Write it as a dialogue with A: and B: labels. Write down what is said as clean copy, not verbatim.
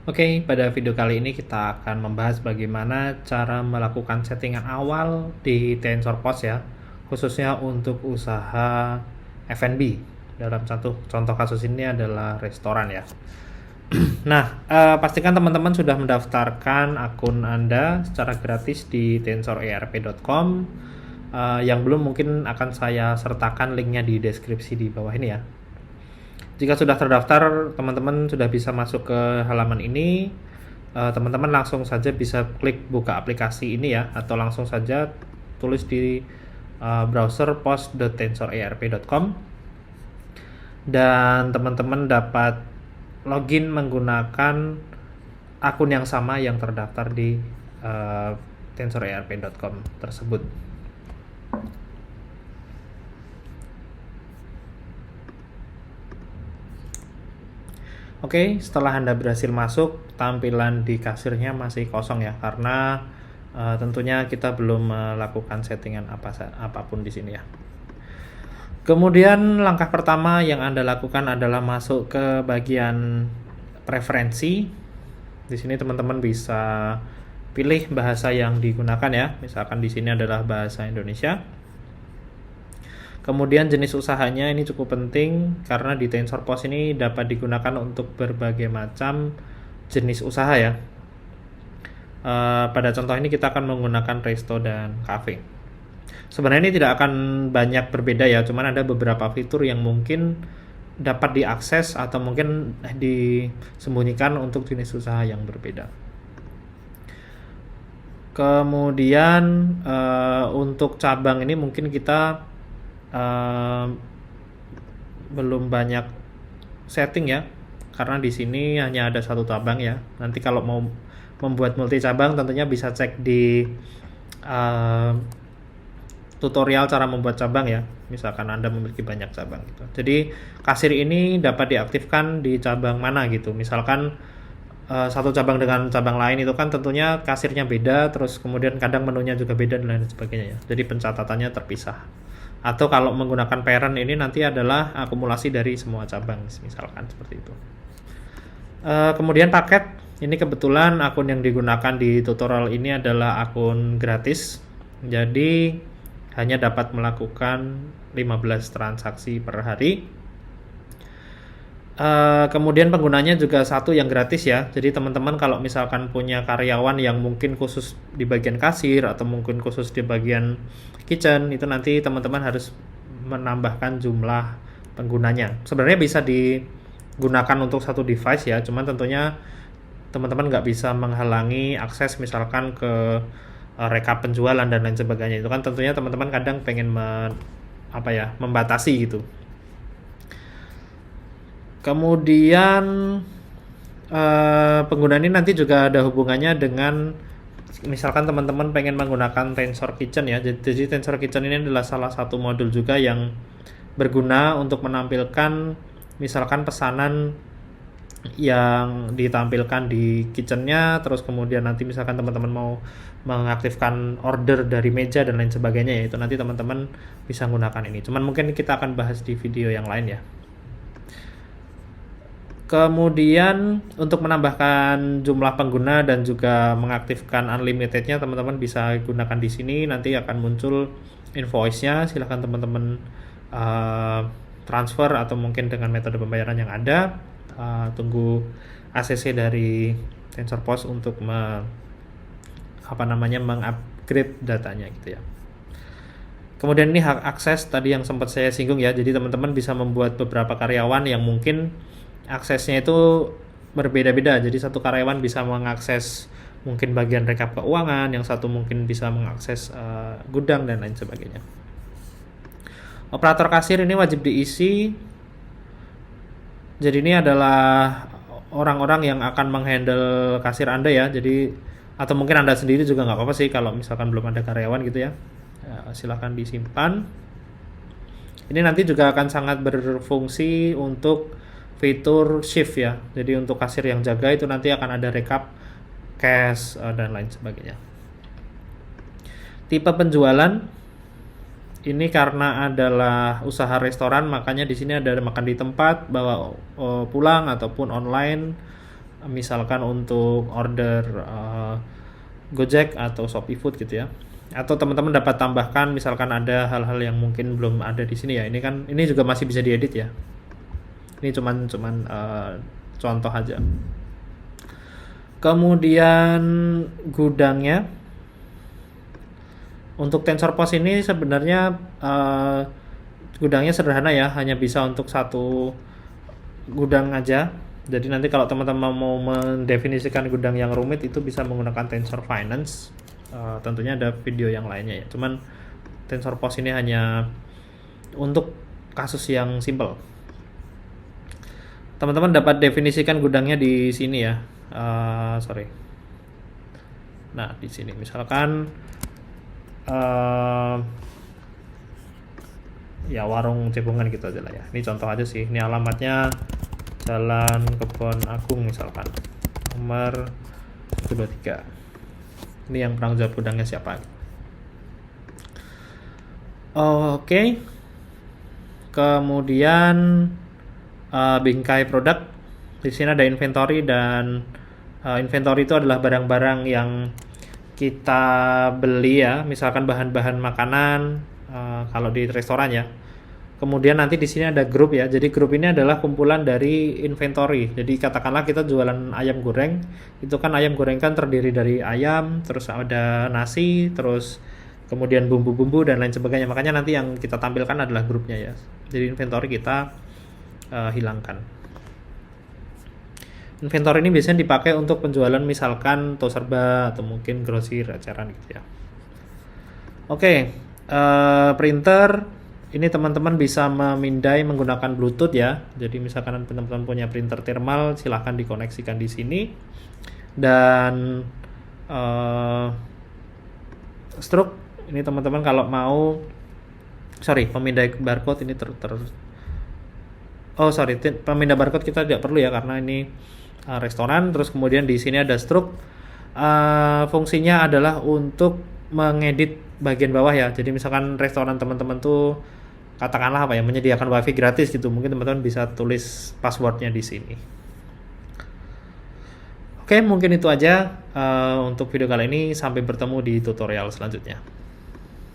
A: Oke, pada video kali ini kita akan membahas bagaimana cara melakukan settingan awal di TensorPost ya, khususnya untuk usaha F&B. Dalam satu contoh kasus ini adalah restoran ya. Nah, pastikan teman-teman sudah mendaftarkan akun Anda secara gratis di tensorerp.com. Yang belum mungkin akan saya sertakan linknya di deskripsi di bawah ini ya. Jika sudah terdaftar, teman-teman sudah bisa masuk ke halaman ini. Teman-teman langsung saja bisa klik buka aplikasi ini ya, atau langsung saja tulis di browser post.tensorerp.com, dan teman-teman dapat login menggunakan akun yang sama yang terdaftar di tensorerp.com tersebut. Oke, setelah Anda berhasil masuk, tampilan di kasirnya masih kosong ya, karena tentunya kita belum melakukan settingan apapun di sini ya. Kemudian langkah pertama yang Anda lakukan adalah masuk ke bagian preferensi. Di sini teman-teman bisa pilih bahasa yang digunakan ya. Misalkan di sini adalah bahasa Indonesia. Kemudian jenis usahanya ini cukup penting karena di TensorPost ini dapat digunakan untuk berbagai macam jenis usaha ya. Pada contoh ini kita akan menggunakan resto dan cafe. Sebenarnya ini tidak akan banyak berbeda ya, cuman ada beberapa fitur yang mungkin dapat diakses atau mungkin disembunyikan untuk jenis usaha yang berbeda. Kemudian untuk cabang ini mungkin kita belum banyak setting ya, karena di sini hanya ada satu cabang ya. Nanti kalau mau membuat multi cabang tentunya bisa cek di tutorial cara membuat cabang ya, misalkan Anda memiliki banyak cabang gitu. Jadi kasir ini dapat diaktifkan di cabang mana gitu, misalkan satu cabang dengan cabang lain itu kan tentunya kasirnya beda, terus kemudian kadang menunya juga beda dan lain sebagainya ya. Jadi pencatatannya terpisah. Atau kalau menggunakan parent ini nanti adalah akumulasi dari semua cabang, misalkan seperti itu. Kemudian paket, ini kebetulan akun yang digunakan di tutorial ini adalah akun gratis, jadi hanya dapat melakukan 15 transaksi per hari. Kemudian penggunanya juga satu yang gratis ya, jadi teman-teman kalau misalkan punya karyawan yang mungkin khusus di bagian kasir atau mungkin khusus di bagian kitchen, itu nanti teman-teman harus menambahkan jumlah penggunanya. Sebenarnya bisa digunakan untuk satu device ya, cuman tentunya teman-teman nggak bisa menghalangi akses misalkan ke rekap penjualan dan lain sebagainya. Itu kan tentunya teman-teman kadang pengen membatasi gitu. Kemudian penggunaan ini nanti juga ada hubungannya dengan misalkan teman-teman pengen menggunakan Tensor Kitchen ya. Jadi Tensor Kitchen ini adalah salah satu modul juga yang berguna untuk menampilkan misalkan pesanan yang ditampilkan di kitchennya, terus kemudian nanti misalkan teman-teman mau mengaktifkan order dari meja dan lain sebagainya ya, itu nanti teman-teman bisa menggunakan ini. Cuman mungkin kita akan bahas di video yang lain ya. Kemudian untuk menambahkan jumlah pengguna dan juga mengaktifkan unlimitednya, teman-teman bisa gunakan di sini. Nanti akan muncul invoice-nya. Silahkan teman-teman transfer atau mungkin dengan metode pembayaran yang ada. Tunggu ACC dari TensorPost untuk mengupgrade datanya gitu ya. Kemudian ini hak akses tadi yang sempat saya singgung ya. Jadi teman-teman bisa membuat beberapa karyawan yang mungkin aksesnya itu berbeda-beda. Jadi satu karyawan bisa mengakses mungkin bagian rekap keuangan, yang satu mungkin bisa mengakses gudang dan lain sebagainya. Operator kasir ini wajib diisi. Jadi ini adalah orang-orang yang akan menghandle kasir Anda ya. Jadi atau mungkin Anda sendiri juga nggak apa-apa sih kalau misalkan belum ada karyawan gitu ya. Silahkan disimpan. Ini nanti juga akan sangat berfungsi untuk fitur shift ya. Jadi untuk kasir yang jaga itu nanti akan ada rekap, cash, dan lain sebagainya. Tipe penjualan ini karena adalah usaha restoran, makanya di sini ada makan di tempat, bawa pulang ataupun online. misalkan untuk order Gojek atau Shopee Food gitu ya. Atau teman-teman dapat tambahkan misalkan ada hal-hal yang mungkin belum ada di sini ya. Ini juga masih bisa diedit ya. Ini cuman contoh aja. Kemudian gudangnya untuk TensorPost ini sebenarnya gudangnya sederhana ya, hanya bisa untuk satu gudang aja. Jadi nanti kalau teman-teman mau mendefinisikan gudang yang rumit itu bisa menggunakan Tensor Finance. Tentunya ada video yang lainnya ya. Cuman TensorPost ini hanya untuk kasus yang simple. Teman-teman dapat definisikan gudangnya di sini ya. Nah, di sini misalkan ya warung cepungan gitu aja lah ya. Ini contoh aja sih. Ini alamatnya Jalan Kebon Agung misalkan, nomor 123. Ini yang penanggung jawab gudangnya siapa? Oke. Kemudian bingkai produk. Di sini ada inventory dan inventory itu adalah barang-barang yang kita beli ya, misalkan bahan-bahan makanan kalau di restoran ya. Kemudian nanti di sini ada grup ya. Jadi grup ini adalah kumpulan dari inventory. Jadi katakanlah kita jualan ayam goreng, itu kan ayam goreng kan terdiri dari ayam, terus ada nasi, terus kemudian bumbu-bumbu dan lain sebagainya. Makanya nanti yang kita tampilkan adalah grupnya ya. Jadi inventory kita hilangkan. Inventory ini biasanya dipakai untuk penjualan misalkan tos serba atau mungkin grosir, eceran gitu ya. Oke, printer. Ini teman-teman bisa memindai menggunakan Bluetooth ya. Jadi misalkan teman-teman punya printer thermal, silahkan dikoneksikan di sini. Dan stroke ini teman-teman kalau mau pemindai barcode ini pemindah barcode kita tidak perlu ya karena ini restoran. Terus kemudian di sini ada stroke. Fungsinya adalah untuk mengedit bagian bawah ya. Jadi misalkan restoran teman-teman tuh katakanlah menyediakan wifi gratis gitu, mungkin teman-teman bisa tulis passwordnya di sini. Oke, mungkin itu aja untuk video kali ini. Sampai bertemu di tutorial selanjutnya.